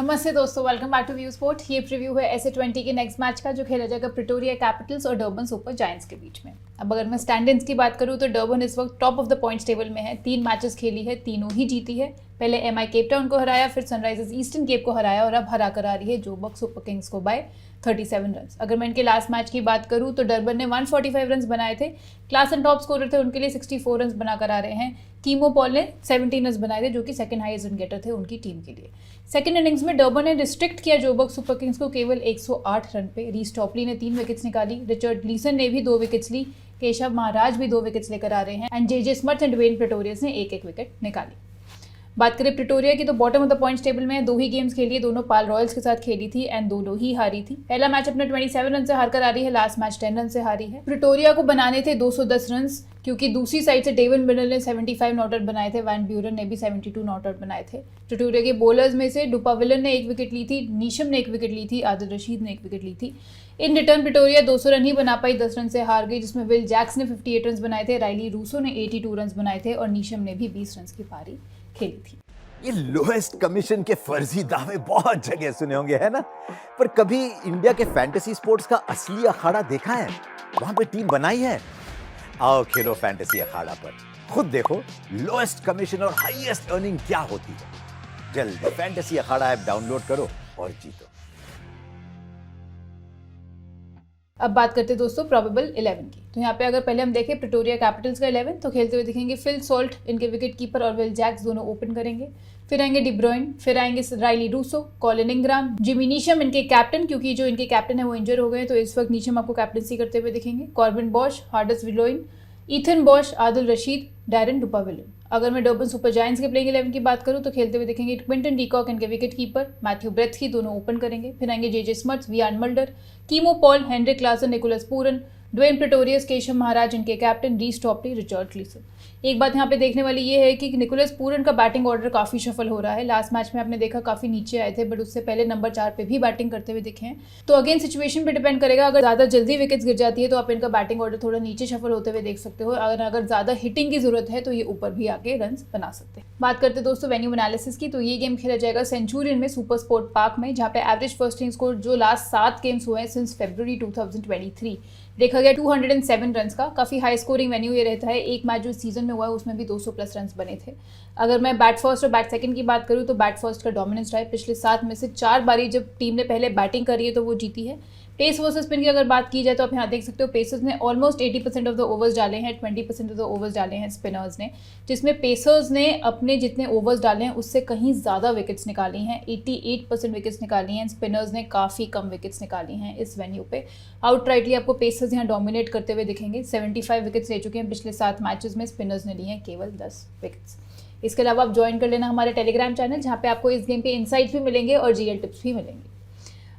नमस्ते दोस्तों, welcome back to view sport. ये प्रीव्यू है SA20 के नेक्स्ट मैच का जो खेला जाएगा प्रिटोरिया कैपिटल्स और डर्बन सुपर जायंट्स के बीच में। अब अगर मैं स्टैंडिंग्स की बात करूं तो डर्बन इस वक्त top of the points table में है। 3 मैचेस खेली है, तीनों ही जीती है। पहले MI केप टाउन को हराया, फिर सनराइजर्स ईस्टर्न केप को हराया और अब हरा कर आ रही है जोबॉक सुपर किंग्स को बाय 37 रन। अगर मैं इनके लास्ट मैच की बात करूं तो डर्बन ने 145 रन बनाए थे। क्लास एंड टॉप स्कोरर थे, उनके लिए 64 रन बनाकर आ रहे हैं। कीमो पॉल ने 17 रन बनाए थे, जो कि सेकंड हाईएस्ट रन गेटर थे उनकी टीम के लिए। सेकंड इनिंग्स में डर्बन ने रिस्ट्रिक्ट किया जोबॉक सुपर किंग्स को केवल 108 रन पे। रीस टॉपली ने 3 विकेट्स निकाली, रिचर्ड लीसन ने भी 2 विकेट्स ली, केशव महाराज भी 2 विकेट्स लेकर आ रहे हैं and JJ Smuts and Dwaine Pretorius ने 1-1 विकेट निकाली। बात करें प्रिटोरिया की तो bottom of the points table में 2 ही गेम्स खेली, दोनों पाल रॉयल्स के साथ खेली थी एंड दोनों ही हारी थी। पहला मैच अपने 27 रन से हारकर आ रही है, लास्ट मैच 10 रन से हारी है। प्रिटोरिया को बनाने थे 210 रन, क्योंकि दूसरी साइड से डेवन मिडल ने 75 नॉट आउट बनाए थे, वैन ब्यूरन ने भी 72 नॉट आउट बनाए थे। प्रिटोरिया के बॉलर्स में से डुपाविलन ने 1 विकेट ली थी, नीशम ने 1 विकेट ली थी, आदिल रशीद ने 1 विकेट ली थी। इन रिटर्न प्रिटोरिया 200 रन ही बना पाई, 10 रन से हार गई, जिसमें विल जैक्स ने 58 रन बनाए थे, राइली रूसो ने 82 रन बनाए थे और नीशम ने भी 20 रन की पारी खेली थी। ये लोएस्ट कमीशन के फर्जी दावे बहुत जगह सुने होंगे, है ना? पर कभी इंडिया के फैंटेसी स्पोर्ट्स का असली अखाड़ा देखा है? वहां पे टीम बनाई है? आओ खेलो फैंटेसी अखाड़ा पर, खुद देखो लोएस्ट कमीशन और हाईएस्ट अर्निंग क्या होती है। जल्दी फैंटेसी अखाड़ा ऐप डाउनलोड करो और जीतो। अब बात करते हैं दोस्तों प्रोबेबल 11 की। तो यहाँ पे अगर पहले हम देखें प्रिटोरिया कैपिटल्स का 11, तो खेलते हुए दिखेंगे फिल सॉल्ट इनके विकेट कीपर और विल जैक्स दोनों ओपन करेंगे। फिर आएंगे डिब्रोइन, फिर आएंगे Rilee Rossouw, Colin इंग्राम, Jimmy Neesham इनके कैप्टन, क्योंकि जो इनके कैप्टन है वो इंजर हो गए हैं, तो इस वक्त नीशम आपको कैप्टनसी करते हुए दिखेंगे। Corbin Bosch, Hardus Viljoen, Ethan Bosch, Adil Rashid, Daryn Dupavillon. अगर मैं डर्बन सुपर जायंट्स के प्लेइंग 11 की बात करूं तो खेलते हुए दिखेंगे क्विंटन डीकॉक इनके विकेट कीपर, मैथ्यू ब्रेथकी दोनों ओपन करेंगे। फिर आएंगे JJ Smuts, Wiaan Mulder, Keemo Paul, Heinrich Klaasen, Nicholas Pooran, Dwaine Pretorius, Keshav Maharaj इनके captain, Reece Topley, Richard Gleeson. एक बात यहाँ पे देखने वाली ये है कि निकोलस पूरन का बैटिंग ऑर्डर काफ़ी शफल हो रहा है। लास्ट मैच में आपने देखा काफ़ी नीचे आए थे, बट उससे पहले नंबर 4 पे भी बैटिंग करते हुए दिखे हैं। तो अगेन सिचुएशन पे डिपेंड करेगा, अगर ज़्यादा जल्दी विकेट्स गिर जाती है तो आप इनका बैटिंग ऑर्डर थोड़ा नीचे शफल होते हुए देख सकते हो। अगर ज़्यादा हिटिंग की जरूरत है तो ये ऊपर भी आके रन बना सकते हैं। बात करते दोस्तों वेन्यू एनालिसिस की, तो ये गेम खेला जाएगा सेंचुरियन में सुपर स्पोर्ट पार्क में, जहाँ पे एवरेज फर्स्ट इनिंग स्कोर जो लास्ट 7 गेम्स हुए हैं सिंस फरवरी 2023 देखा गया 207 रन का। काफ़ी हाई स्कोरिंग वेन्यू ये रहता है। एक मैच जो सीजन में हुआ है उसमें भी 200 प्लस रन बने थे। अगर मैं बैट फर्स्ट और बैट सेकंड की बात करूँ तो बैट फर्स्ट का डोमिनेंस रहा है। पिछले 7 में से 4 बारी जब टीम ने पहले बैटिंग करी है तो वो जीती है। पेस वर्सेस स्पिन की अगर बात की जाए तो आप यहाँ देख सकते हो पेसर्स ने ऑलमोस्ट 80% ऑफ द ओवर्स डाले हैं, 20% ऑफ द ओवर्स डाले हैं स्पिनर्स ने, जिसमें पेसर्स ने अपने जितने ओवर्स डाले हैं उससे कहीं ज़्यादा विकेट्स निकाली हैं, 88% विकेट्स निकाली हैं। स्पिनर्स ने काफ़ी कम विकेट्स निकाली हैं इस वेन्यू पे। आउटराइटली आपको पेसर्स यहाँ डोमिनेट करते हुए दिखेंगे, 75 विकेट्स ले चुके हैं पिछले 7 मैचेस में, स्पिनर्स ने लिए हैं केवल 10 विकेट्स। इसके अलावा आप ज्वाइन कर लेना हमारे टेलीग्राम चैनल, जहाँ पे आपको इस गेम के इनसाइट्स भी मिलेंगे और GL टिप्स भी मिलेंगे।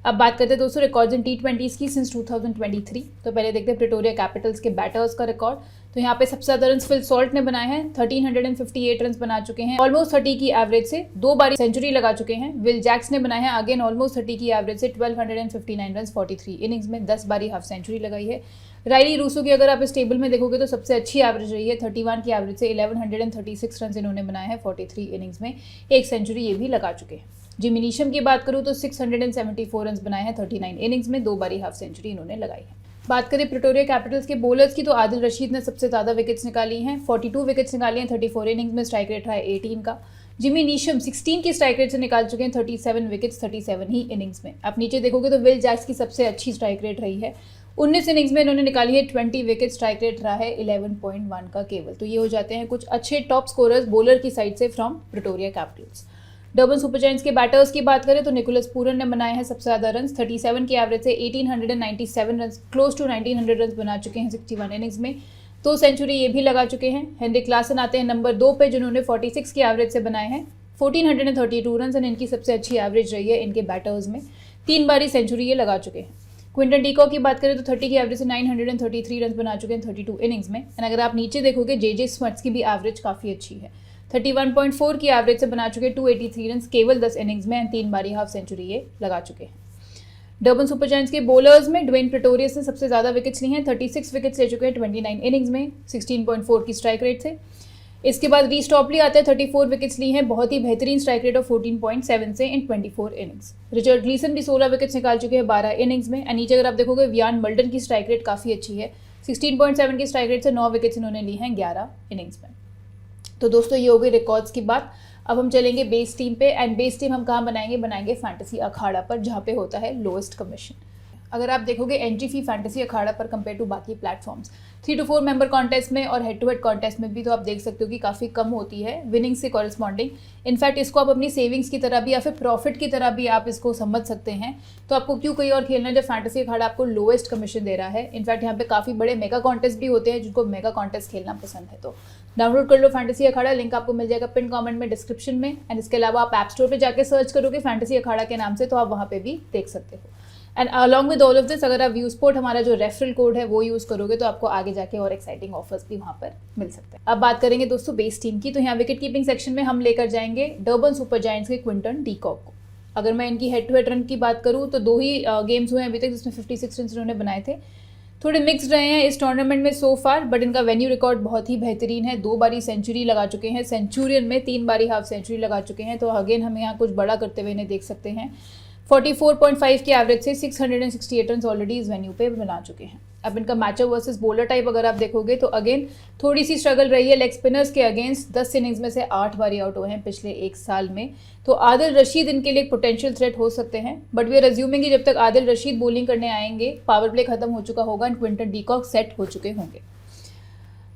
अब बात करते हैं दोस्तों रिकॉर्ड्स इन T20s की सिंस 2023। तो पहले देखते हैं प्रिटोरिया कैपिटल्स के बैटर्स का रिकॉर्ड। तो यहाँ पे सबसे ज़्यादा रन फिल सॉल्ट ने बनाए हैं, 1358 रन बना चुके हैं, ऑलमोस्ट 30 की एवरेज से 2 बारी सेंचुरी लगा चुके हैं। विल जैक्स ने बनाए हैं अगेन ऑलमोस्ट 30 की एवरेज से 1259 रन 43 इनिंग्स में, 10 बारी हाफ सेंचुरी लगाई है। राइली रूसो की अगर आप इस टेबल में देखोगे तो सबसे अच्छी एवरेज रही है, 31 की एवरेज से 1136 रन इन्होंने बनाए हैं 43 इनिंग्स में, 1 सेंचुरी ये भी लगा चुके हैं। जिमी नीशम की बात करूँ तो 674 रन बनाए हैं 39 इनिंग्स में, 2 बारी हाफ सेंचुरी इन्होंने लगाई है। बात करें प्रिटोरिया कैपिटल्स के बॉलर्स की तो आदिल रशीद ने सबसे ज़्यादा विकेट्स निकाली हैं, 42 विकेट्स निकाली हैं 34 इनिंग्स में, स्ट्राइक रेट रहा है 18 का। जिमी नीशम 16 की स्ट्राइक रेट से निकाल चुके हैं 37 विकेट्स 37 ही इनिंग्स में। आप नीचे देखोगे तो विल जैक्स की सबसे अच्छी स्ट्राइक रेट रही है, 19 इनिंग्स में इन्होंने निकाली है 20 विकेट, स्ट्राइक रेट रहा है 11.1 का केवल। तो ये हो जाते हैं कुछ अच्छे टॉप स्कोरर्स बॉलर की साइड से from Pretoria Capitals. Durban Super giants के बैटर्स की बात करें तो निकोलस पूरन ने बनाए हैं सबसे ज़्यादा रन, 37 की एवरेज से 1897 रन, क्लोज टू 1900 रन बना चुके हैं 61 इनिंग्स में, 2 सेंचुरी ये भी लगा चुके हैं। हेनरिक क्लासन आते हैं नंबर 2 पे, जिन्होंने 46 की एवरेज से बनाए हैं 1432 रन, इनकी सबसे अच्छी एवरेज रही है इनके बैटर्स में, 3 बारी सेंचुरी ये लगा चुके हैं। क्विंटन डीकॉक की बात करें तो 30 की एवरेज से 933 रन बना चुके हैं 32 इनिंग्स में। एंड अगर आप नीचे देखोगे जेजे स्मर्थ की भी एवरेज काफ़ी अच्छी है, 31.4 की एवरेज से बना चुके 283 रन केवल 10 इनिंग्स में एंड 3 बारी हाफ सेंचुरी ये लगा चुके हैं। डर्बन सुपर जायंट्स के बॉलर्स में ड्वेन प्रेटोरियस ने सबसे ज़्यादा विकेट्स ली हैं, 36 विकेट्स ले चुके हैं 29 इनिंग्स में, 16.4 की स्ट्राइक रेट से। इसके बाद रीस टॉपली आता है, 34 विकेट्स ली हैं, बहुत ही बेहतरीन स्ट्राइक रेट ऑफ 14.7 से इन 24 इनिंग्स। रिचर्ड ग्लीसन भी 16 विकेट्स निकाल चुके हैं 12 इनिंग्स में। एंड नीचे अगर आप देखोगे वियान मल्डन की स्ट्राइक रेट काफ़ी अच्छी है, 16.7 की स्ट्राइक रेट से 9 विकेट्स इन्होंने ली हैं 11 इनिंग्स में। तो दोस्तों ये हो गई रिकॉर्ड्स की बात। अब हम चलेंगे बेस टीम पे। एंड बेस टीम हम कहाँ बनाएंगे फैंटेसी अखाड़ा पर, जहाँ पे होता है लोएस्ट कमीशन। अगर आप देखोगे एंट्री फी फैंटेसी अखाड़ा पर कंपेयर टू बाकी प्लेटफॉर्म्स 3 to 4 मेंबर कॉन्टेस्ट में और हेड टू हेड कॉन्टेस्ट में भी तो आप देख सकते हो कि काफ़ी कम होती है विनिंग से कॉरेस्पॉन्डिंग। इनफैक्ट इसको आप अपनी सेविंग्स की तरह भी या फिर प्रॉफिट की तरह भी आप इसको समझ सकते हैं। तो आपको क्यों कहीं और खेलना है जब फैंटेसी अखाड़ा आपको लोएस्ट कमीशन दे रहा है। इनफैक्ट यहाँ पे काफ़ी बड़े मेगा कॉन्टेस्ट भी होते हैं जिनको मेगा कॉन्टेस्ट खेलना पसंद है। तो डाउनलोड कर लो फैंटेसी अखाड़ा, लिंक आपको मिल जाएगा पिन कमेंट में, डिस्क्रिप्शन में। एंड इसके अलावा आप ऐप स्टोर पे जाके सर्च करोगे फैंटेसी अखाड़ा के नाम से तो आप वहाँ पे भी देख सकते हो। And along with all of this अगर आप व्यूस्पोर्ट हमारा जो रेफरल कोड है वो यूज़ करोगे तो आपको आगे जाके और एक्साइटिंग ऑफर्स भी वहाँ पर मिल सकते हैं। अब बात करेंगे दोस्तों बेस टीम की। तो यहाँ विकेट कीपिंग सेक्शन में हम लेकर जाएंगे डर्बन सुपर जायंट्स के क्विंटन डी कॉक को। अगर मैं इनकी हेड टू हेड रन की बात करूँ तो 2 ही गेम्स हुए हैं अभी तक जिसमें 56 रन इन्होंने बनाए थे। थोड़े मिक्स्ड रहे हैं इस टूर्नामेंट में सो फार, बट इनका वेन्यू रिकॉर्ड बहुत ही बेहतरीन है। 2 बारी सेंचुरी लगा चुके हैं, सेंचुरियन में 3 बारी हाफ सेंचुरी लगा चुके हैं। तो अगेन हम यहाँ कुछ बड़ा करते हुए इन्हें देख सकते हैं। 44.5 के एवरेज से 668 रन ऑलरेडी इस वेन्यू पे बना चुके हैं। अब इनका मैचअप वर्सेस बॉलर टाइप अगर आप देखोगे तो अगेन थोड़ी सी स्ट्रगल रही है लेग स्पिनर्स के अगेंस्ट। 10 इनिंग्स में से 8 बारी आउट हुए हैं पिछले 1 साल में। तो आदिल रशीद इनके लिए एक पोटेंशियल थ्रेट हो सकते हैं, बट वी आर अज्यूमिंग कि जब तक आदिल रशीद बॉलिंग करने आएंगे पावर प्ले खत्म हो चुका होगा and Quinton de Kock set हो चुके होंगे।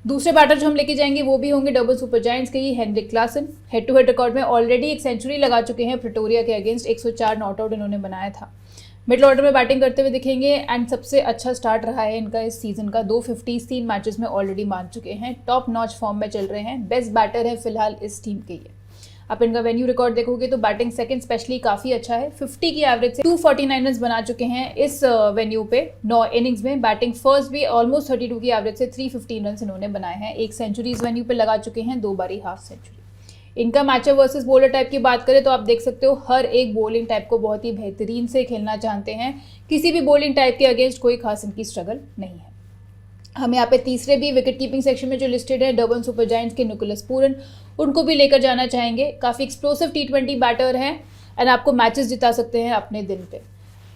दूसरे बैटर जो हम लेके जाएंगे वो भी होंगे डबल सुपर जायंट्स के ही Heinrich Klaasen. Head to head record में ऑलरेडी एक सेंचुरी लगा चुके हैं प्रिटोरिया के अगेंस्ट, 104 नॉट आउट इन्होंने बनाया था। मिडिल ऑर्डर में बैटिंग करते हुए दिखेंगे एंड सबसे अच्छा स्टार्ट रहा है इनका इस सीजन का। 250 3 मैचेस में ऑलरेडी मान चुके हैं, टॉप नॉच फॉर्म में चल रहे हैं, बेस्ट बैटर है फिलहाल इस टीम के ये। आप इनका वेन्यू रिकॉर्ड देखोगे तो बैटिंग सेकंड स्पेशली काफ़ी अच्छा है, 50 की एवरेज से 249 रन बना चुके हैं इस वेन्यू पे 9 इनिंग्स में। बैटिंग फर्स्ट भी ऑलमोस्ट 32 की एवरेज से 315 रन इन्होंने बनाए हैं। 1 सेंचुरी इस वेन्यू पे लगा चुके हैं, 2 बारी हाफ सेंचुरी। इनका मैचअप वर्सेस बॉलर टाइप की बात करें तो आप देख सकते हो हर एक बॉलिंग टाइप को बहुत ही बेहतरीन से खेलना चाहते हैं। किसी भी बॉलिंग टाइप के अगेंस्ट कोई खास इनकी स्ट्रगल नहीं है। हम यहाँ पे तीसरे भी विकेट कीपिंग सेक्शन में जो लिस्टेड है डर्बन सुपर जायंट्स के निकोलस पूरन, उनको भी लेकर जाना चाहेंगे। काफ़ी एक्सप्लोसिव T20 बैटर हैं एंड आपको मैचेस जिता सकते हैं अपने दिन पे।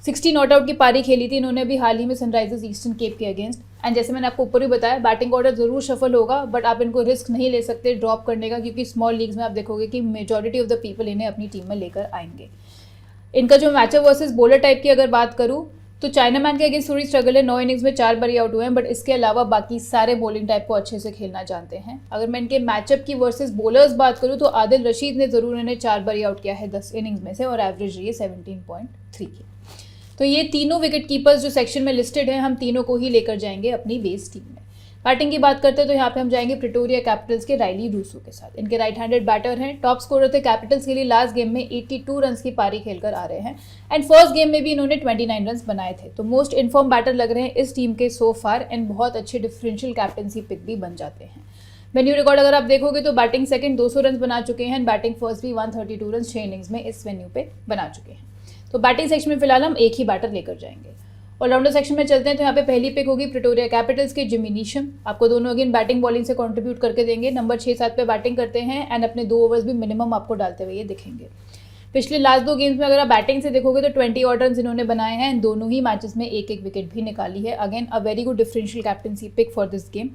60 नॉट आउट की पारी खेली थी इन्होंने अभी हाल ही में सनराइजर्स ईस्टर्न केप के अगेंस्ट। एंड जैसे मैंने आपको ऊपर भी बताया बैटिंग ऑर्डर जरूर सफल होगा, बट आप इनको रिस्क नहीं ले सकते ड्रॉप करने का, क्योंकि स्मॉल लीग्स में आप देखोगे कि मेजॉरिटी ऑफ द पीपल इन्हें अपनी टीम में लेकर आएंगे। इनका जो मैचअप वर्सेस बॉलर टाइप की अगर बात करूँ तो चाइना मैन के अगेंस्ट थोड़ी स्ट्रगल है, 9 इनिंग्स में 4 बारी आउट हुए हैं, बट इसके अलावा बाकी सारे बॉलिंग टाइप को अच्छे से खेलना जानते हैं। अगर मैं इनके मैचअप की वर्सेस बॉलर्स बात करूं तो आदिल रशीद ने ज़रूर इन्हें 4 बारी आउट किया है 10 इनिंग्स में से और एवरेज रही है 17.3 की। तो ये तीनों विकेट कीपर्स जो सेक्शन में लिस्टेड हैं हम तीनों को ही लेकर जाएंगे अपनी बेस टीम में। बैटिंग की बात करते हैं तो यहाँ पे हम जाएंगे प्रिटोरिया कैपिटल्स के राइली रूसो के साथ। इनके राइट हैंडेड बैटर हैं, टॉप स्कोरर थे कैपिटल्स के लिए, लास्ट गेम में 82 रन की पारी खेलकर आ रहे हैं एंड फर्स्ट गेम में भी इन्होंने 29 रन बनाए थे। तो मोस्ट इन्फॉर्म बैटर लग रहे हैं इस टीम के सो फार एंड बहुत अच्छे डिफरेंशियल कैप्टनसी पिक भी बन जाते हैं। वेन्यू रिकॉर्ड अगर आप देखोगे तो बैटिंग सेकंड 200 रन बना चुके हैं, बैटिंग फर्स्ट भी 132 रन 6 इनिंग्स में इस वेन्यू पे बना चुके हैं। तो बैटिंग सेक्शन में फिलहाल हम एक ही बैटर लेकर जाएंगे। ऑलराउंडर सेक्शन में चलते हैं तो यहाँ पे पहली पिक होगी प्रिटोरिया कैपिटल्स के जिमी नीशम। आपको दोनों अगेन बैटिंग बॉलिंग से कंट्रीब्यूट करके देंगे, नंबर 6-7 पे बैटिंग करते हैं एंड अपने 2 ओवर्स भी मिनिमम आपको डालते हुए ये दिखेंगे। पिछले लास्ट 2 गेम्स में अगर आप बैटिंग से देखोगे तो 20 ऑड रन इन्होंने बनाए हैं एंड दोनों ही मैचेस में 1-1 विकेट भी निकाली है। Again a very good differential captaincy pick for this game.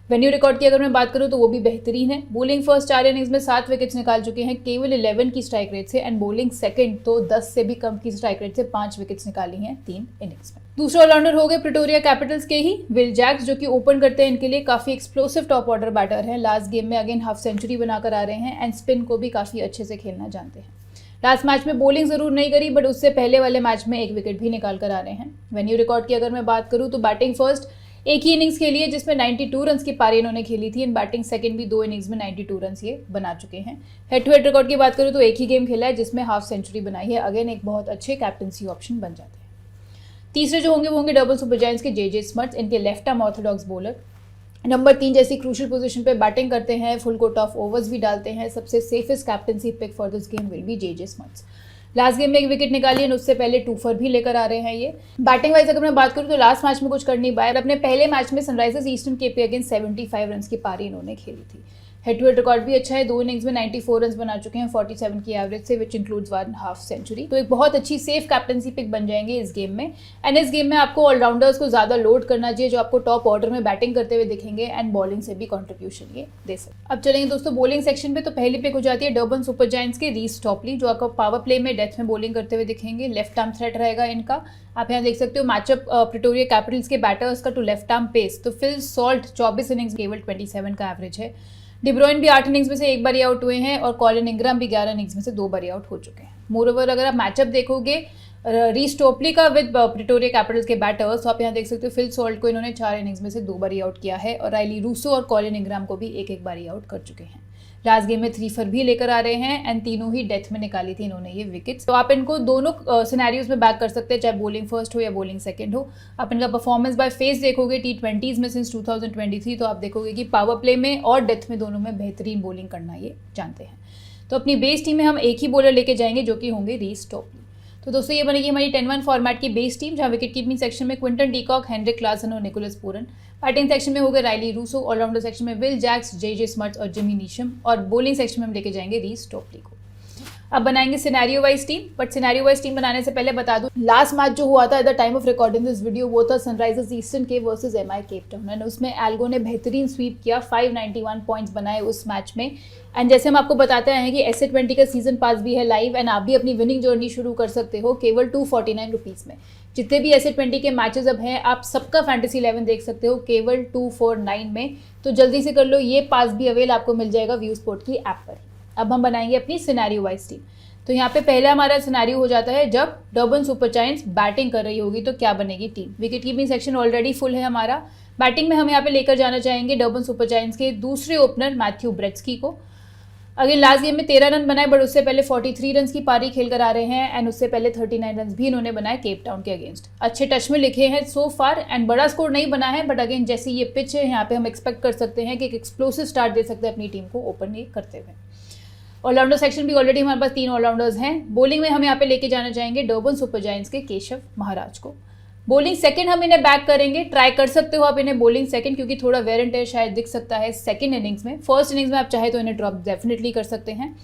Venue record की अगर मैं बात करूं तो वो भी बेहतरीन है। बॉलिंग फर्स्ट 4 इनिंग्स में 7 विकेट्स निकाल चुके हैं केवल 11 की स्ट्राइक रेट से एंड बॉलिंग सेकंड तो 10 से भी कम की स्ट्राइक रेट से 5 विकेट्स निकाली हैं 3 इनिंग्स में। दूसरा ऑलराउंडर हो गए प्रिटोरिया कैपिटल्स के ही विल जैक्स, जो कि ओपन करते हैं इनके लिए काफ़ी एक्सप्लोसिव टॉप ऑर्डर बैटर हैं। लास्ट गेम में अगेन हाफ सेंचुरी बनाकर आ रहे हैं एंड स्पिन को भी काफ़ी अच्छे से खेलना जानते हैं। लास्ट मैच में बॉलिंग जरूर नहीं करी, बट उससे पहले वाले मैच में 1 विकेट भी निकाल कर आ रहे हैं। वेन्यू रिकॉर्ड की अगर मैं बात करूँ तो बैटिंग फर्स्ट एक ही इनिंग्स खेली है जिसमें 92 रन की पारी इन्होंने खेली थी एंड बैटिंग सेकंड भी 2 इनिंग्स में 92 रन ये बना चुके हैं। हेड टू हेड रिकॉर्ड की बात करूँ तो एक ही गेम खेला है जिसमें हाफ सेंचुरी बनाई है। अगेन एक बहुत अच्छे कैप्टनसी ऑप्शन बन जाते हैं। तीसरे जो होंगे वो होंगे डबल सुपर जायंट्स के जे स्मट्स। इनके left arm Orthodox bowler, number 3 जैसी क्रूशियल पोजीशन पे बैटिंग करते हैं, फुल कोट ऑफ ओवर्स भी डालते हैं। सबसे safest captaincy pick for this game will be J Smuts. Last game में 1 विकेट निकाली और उससे पहले 2 फॉर भी लेकर आ रहे हैं ये। बैटिंग वाइज अगर मैं बात करूँ तो लास्ट मैच में कुछ कर नहीं पाए। अपने पहले मैच में सनराइजर्स ईस्टर्न केप के अगेंस्ट 75 रन की पारी इन्होंने खेली थी। हेड टू हेड रिकॉर्ड भी अच्छा है, 2 इनिंग्स में 94 रन बना चुके हैं 47 की एवरेज से, विच इंक्लूड्स 1.5 सेंचुरी। तो एक बहुत अच्छी सेफ कैप्टनसी पिक बन जाएंगे इस गेम में। एंड इस गेम में आपको ऑलराउंडर्स को ज़्यादा लोड करना चाहिए जो आपको टॉप ऑर्डर में बैटिंग करते हुए दिखेंगे एंड बॉलिंग से भी कॉन्ट्रीब्यूशन ये दे सकते। अब चलेंगे दोस्तों बॉलिंग सेक्शन पे। तो पहली पिक हो जाती है डर्बन सुपर जायंट्स के रीस टॉपली, जो आपको पावर प्ले में डेथ में बॉलिंग करते हुए दिखेंगे। लेफ्ट आर्म थ्रेट रहेगा इनका। आप यहाँ देख सकते हो मैचअप प्रिटोरिया कैपिटल्स के बैटर्स का टू लेफ्ट आर्म पेस। तो फिल सॉल्ट 24 इनिंग्स केवल 27 का एवरेज है। डिब्रोइन भी 8 इनिंग्स में से 1 बार आउट हुए हैं और कॉलिन इंग्राम भी 11 इनिंग्स में से 2 बार आउट हो चुके हैं। मोरओवर अगर आप मैचअप देखोगे रीस टोपली का विद प्रिटोरिया कैपिटल्स के बैटर्स, तो आप यहाँ देख सकते हो फिल सॉल्ट को इन्होंने 4 इनिंग्स में से 2 बार आउट किया है और राइली रूसो और कॉलिन इंग्राम को भी एक बार आउट कर चुके हैं। लास्ट गेम में 3 फर भी लेकर आ रहे हैं एंड तीनों ही डेथ में निकाली थी इन्होंने ये विकेट्स। तो आप इनको दोनों सिनेरियोज में बैक कर सकते हैं, चाहे बॉलिंग फर्स्ट हो या बॉलिंग सेकंड हो। आप इनका परफॉर्मेंस बाय फेस देखोगे T20s में सिंस 2023, तो आप देखोगे कि पावर प्ले में और डेथ में दोनों में बेहतरीन बॉलिंग करना ये जानते हैं। तो अपनी बेस टीम में हम एक ही बॉलर लेके जाएंगे जो कि होंगे रीस टॉपली। तो दोस्तों ये बनेगी हमारी 10-1 फॉर्मेट की बेस टीम, जहाँ विकेट कीपिंग सेक्शन में क्विंटन डीकॉक, हेनरिक क्लासन और निकोलस पूरन। बैटिंग सेक्शन में होगा राइली रूसो, ऑलराउंडर सेक्शन में विल जैक्स, जे स्मर्ट्स और जिमी नीशम, और बॉलिंग सेक्शन में हम लेके जाएंगे रीस टॉपली को। अब बनाएंगे scenario wise team, but scenario wise team बनाने से पहले बता दूं, लास्ट मैच जो हुआ था at the time of recording this video वो था सनराइजर्स ईस्टर्न के versus MI Cape Town, and उसमें एल्गो ने बेहतरीन स्वीप किया, 591 पॉइंट्स बनाए उस मैच में। एंड जैसे हम आपको बताते हैं कि SA20 का सीजन पास भी है लाइव, एंड आप भी अपनी विनिंग जर्नी शुरू कर सकते हो केवल 249 रुपीज़ में। जितने भी SA20 के मैचेस अब हैं आप सबका फैंटेसी 11 देख सकते हो केवल 249 में। तो जल्दी से कर लो, ये पास भी अवेल आपको मिल जाएगा व्यू स्पोर्ट की ऐप पर। अब हम बनाएंगे अपनी सिनेरियो वाइज टीम। तो यहाँ पे पहला हमारा सिनेरियो हो जाता है जब डर्बन सुपर जायंट्स बैटिंग कर रही होगी तो क्या बनेगी team. Wicket keeping section already full है हमारा। बैटिंग में हम यहाँ पे लेकर जाना चाहेंगे डर्बन सुपर जायंट्स के दूसरे ओपनर मैथ्यू ब्रेट्सकी को। अगेन लास्ट गेम में 13 रन बनाए, बट उससे पहले 43 रन की पारी खेल कर आ रहे हैं एंड उससे पहले 39 रन भी इन्होंने बनाए केप टाउन के अगेंस्ट। अच्छे टच में लिखे हैं सो फार एंड बड़ा स्कोर नहीं बना है, बट अगेन जैसी ये पिच है यहाँ पे हम एक्सपेक्ट कर सकते हैं कि एक एक्सप्लोसिव स्टार्ट दे सकते हैं अपनी टीम को ओपन ये करते हुए। ऑलराउंडर सेक्शन भी ऑलरेडी हमारे पास 3 ऑलराउंडर्स हैं। बॉलिंग में हम यहाँ पे लेके जाना चाहेंगे डर्बन सुपर जायंट्स के केशव महाराज को। बॉलिंग सेकंड हम इन्हें बैक करेंगे, ट्राई कर सकते हो आप इन्हें बॉलिंग सेकंड, क्योंकि थोड़ा वेयर एंड टेयर शायद दिख सकता है सेकंड इनिंग्स में। फर्स्ट इनिंग्स में आप चाहे तो इन्हें ड्रॉप डेफिनेटली कर सकते हैं।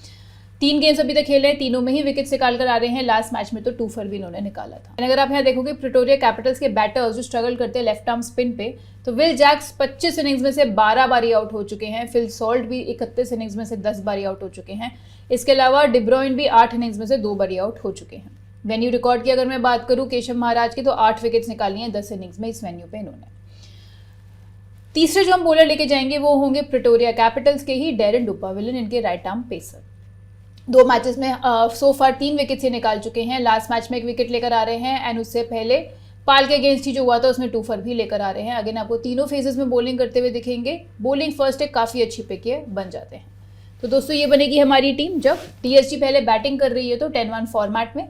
3 गेम्स अभी तक खेले हैं, तीनों में ही विकेट्स निकाल कर आ रहे हैं। लास्ट मैच में तो 2 फर भी इन्होंने निकाला था। अगर आप यहाँ देखोगे प्रिटोरिया कैपिटल्स के बैटर्स जो स्ट्रगल करते हैं लेफ्ट आर्म स्पिन पे, तो विल जैक्स 25 इनिंग्स में से 12 बारी आउट हो चुके हैं। फिल सॉल्ट भी 31 इनिंग्स में से 10 बारी आउट हो चुके हैं। इसके अलावा डिब्रोइन भी 8 इनिंग्स में से 2 बारी आउट हो चुके हैं। वेन्यू रिकॉर्ड की अगर मैं बात करूं केशव महाराज की, तो 8 विकेट्स निकाली हैं 10 इनिंग्स में इस वेन्यू पे इन्होंने। तीसरे जो हम बॉलर लेके जाएंगे वो होंगे प्रिटोरिया कैपिटल्स के ही डेरेन डुपाविलन, इनके राइट आर्म पेसर। 2 मैचेस में सो फार 3 विकेट्स ही निकाल चुके हैं। लास्ट मैच में 1 विकेट लेकर आ रहे हैं एंड उससे पहले पाल के अगेंस्ट ही जो हुआ था उसमें 2 फर भी लेकर आ रहे हैं। अगेन आपको तीनों फेजेस में बॉलिंग करते हुए दिखेंगे। बॉलिंग फर्स्ट एक काफ़ी अच्छी पिक है, बन जाते हैं। तो दोस्तों ये बनेगी हमारी टीम जब TSG पहले बैटिंग कर रही है, तो 10-1 फॉर्मेट में।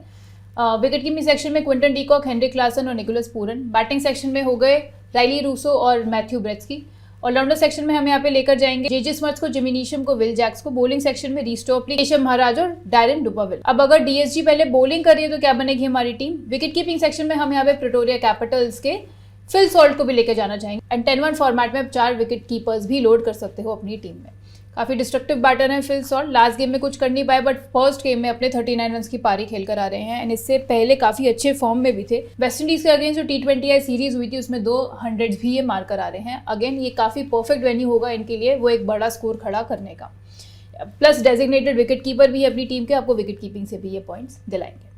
विकेट कीपिंग सेक्शन में क्विंटन डीकॉक, हेनरिक क्लासन और निकोलस पूरन। बैटिंग सेक्शन में हो गए राइली रूसो और मैथ्यू ब्रेट्सकी। ऑलराउंडर सेक्शन में हम यहाँ पे लेकर जाएंगे जे स्मर्ट्स को, जिमी नीशम को, विल जैक्स को। बॉलिंग सेक्शन में रीस टॉपली, केशव महाराज और डेरेन डुपाविलन। अब अगर DSG पहले बॉलिंग कर रही है तो क्या बनेगी हमारी टीम। विकेट कीपिंग सेक्शन में हम यहाँ पे प्रिटोरिया कैपिटल्स के फिल सॉल्ट को भी लेकर जाना चाहेंगे एंड 10-1 फॉर्मेट में आप 4 विकेट कीपर्स भी लोड कर सकते हो अपनी टीम में। काफ़ी डिस्ट्रक्टिव बैटर हैं फिल सॉल्ट। लास्ट गेम में कुछ कर नहीं पाए, बट फर्स्ट गेम में अपने 39 रन की पारी खेल कर आ रहे हैं एंड इससे पहले काफ़ी अच्छे फॉर्म में भी थे। वेस्ट इंडीज़ के अगेंस्ट जो T20I सीरीज हुई थी उसमें 200 भी ये मार कर आ रहे हैं। अगेन ये काफ़ी परफेक्ट वेन्यू होगा इनके लिए वो एक बड़ा स्कोर खड़ा करने का। प्लस डेजिग्नेटेड विकेट कीपर भी है अपनी टीम के, आपको विकेट कीपिंग से भी ये पॉइंट्स दिलाएंगे।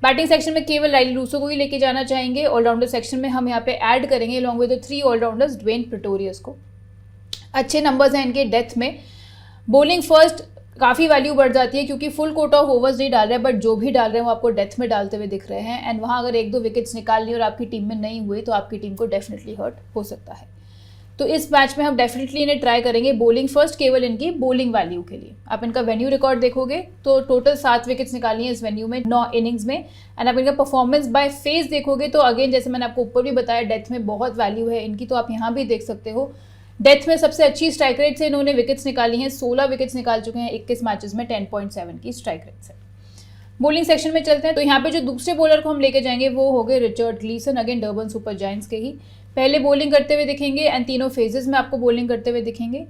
बैटिंग सेक्शन में केवल राइली रूसो को ही लेके जाना चाहेंगे। ऑलराउंडर सेक्शन में हम यहाँ पे ऐड करेंगे along with 3 allrounders Dwaine Pretorius को। अच्छे नंबर्स हैं इनके डेथ में। बॉलिंग फर्स्ट काफ़ी वैल्यू बढ़ जाती है क्योंकि फुल कोट ऑफ ओवर्स नहीं डाल रहे हैं, बट जो भी डाल रहे हैं वो आपको डेथ में डालते हुए दिख रहे हैं एंड वहाँ अगर 1-2 विकेट्स निकाल ली और आपकी टीम में नहीं हुई तो आपकी टीम को डेफिनेटली हर्ट हो सकता है। तो इस मैच में हम डेफिनेटली इन्हें ट्राई करेंगे बॉलिंग फर्स्ट, केवल इनकी बॉलिंग वैल्यू के लिए। आप इनका वेन्यू रिकॉर्ड देखोगे तो टोटल 7 विकेट्स निकाली हैं इस वेन्यू में 9 इनिंग्स में। एंड आप इनका परफॉर्मेंस बाय फेस देखोगे तो अगेन जैसे मैंने आपको ऊपर भी बताया डेथ में बहुत वैल्यू है इनकी, तो आप यहाँ भी देख सकते हो। डेथ में सबसे अच्छी स्ट्राइक रेट से इन्होंने विकेट्स निकाली हैं, 16 विकेट्स निकाल चुके हैं 21 मैचेस में, 10.7 की स्ट्राइक रेट से। बॉलिंग सेक्शन में चलते हैं तो यहाँ पे जो दूसरे बॉलर को हम लेके जाएंगे वो हो गए Richard Gleeson, again Durban Super giants के ही। पहले बॉलिंग करते हुए दिखेंगे एंड तीनों फेजेस में आपको बॉलिंग करते हुए दिखेंगे।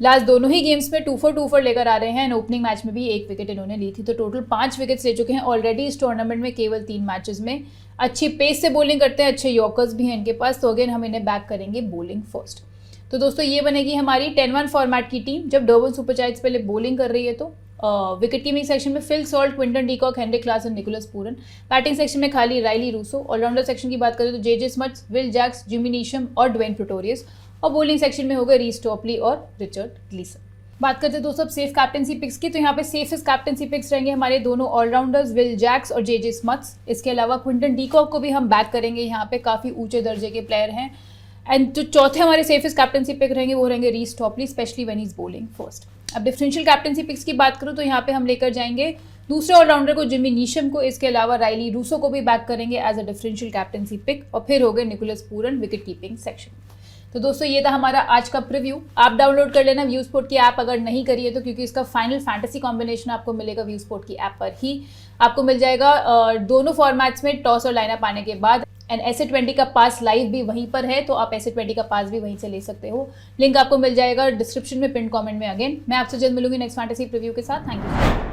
लास्ट दोनों ही गेम्स में 2-4 लेकर आ रहे हैं एंड ओपनिंग मैच में भी 1 विकेट इन्होंने ली थी, तो टोटल 5 विकेट्स ले चुके हैं ऑलरेडी इस टूर्नामेंट में केवल 3 मैचेस में। अच्छी पेस से बॉलिंग करते हैं, अच्छे यॉर्कर्स भी हैं इनके पास, तो अगेन हम इन्हें बैक करेंगे बॉलिंग फर्स्ट। तो दोस्तों ये बनेगी हमारी 10-1 फॉर्मेट की टीम। जब डर्बन सुपर जायंट्स पहले बॉलिंग कर रही है तो विकेट कीपिंग सेक्शन में Phil Salt, Quinton de Kock, Heinrich Klaasen, Nicholas Pooran. Batting section में खाली राइली रूसो। ऑलराउंडर सेक्शन की बात करें तो JJ smuts, Will Jacks, Jimmy Neesham और ड्वेन प्रेटोरियस। और बॉलिंग सेक्शन में होगा रीस टॉपली और रिचर्ड ग्लीसन। बात करते हैं दोस्तों अब सेफ कैप्टनसी पिक्स की, तो यहाँ पे सेफेस्ट कैप्टनसी पिक्स रहेंगे हमारे दोनों ऑलराउंडर्स विल जैक्स और जेजे स्मट्स। इसके अलावा क्विंटन डीकॉक को भी हम बैक करेंगे, यहाँ पे काफ़ी ऊंचे दर्जे के प्लेयर हैं। एंड जो चौथे हमारे सेफेस्ट कैप्टनसी पिक रहेंगे वो रहेंगे Reece Topley, specially when is bowling first. अब डिफरेंशियल कैप्टनसी पिक्स की बात करूँ तो यहाँ पे हम लेकर जाएंगे दूसरे ऑलराउंडर को जिमी नीशम को, इसके अलावा राइली रूसो को भी बैक करेंगे as a differential captaincy pick, और फिर हो गए Nicholas Pooran wicket keeping section. तो दोस्तों ये था हमारा आज का प्रीव्यू। आप डाउनलोड कर लेना व्यू स्पोर्ट की ऐप अगर नहीं करी है तो, क्योंकि इसका फाइनल फैंटेसी कॉम्बिनेशन आपको मिलेगा व्यू स्पोर्ट की ऐप पर ही। आपको मिल जाएगा दोनों फॉर्मेट्स में टॉस और लाइनअप आने के बाद। एंड SA20 का पास लाइव भी वहीं पर है, तो आप SA20 का पास भी वहीं से ले सकते हो। लिंक आपको मिल जाएगा डिस्क्रिप्शन में, पिन कमेंट में। अगेन मैं आपसे जल्द मिलूंगी नेक्स्ट फैंटेसी प्रीव्यू के साथ। Thank you.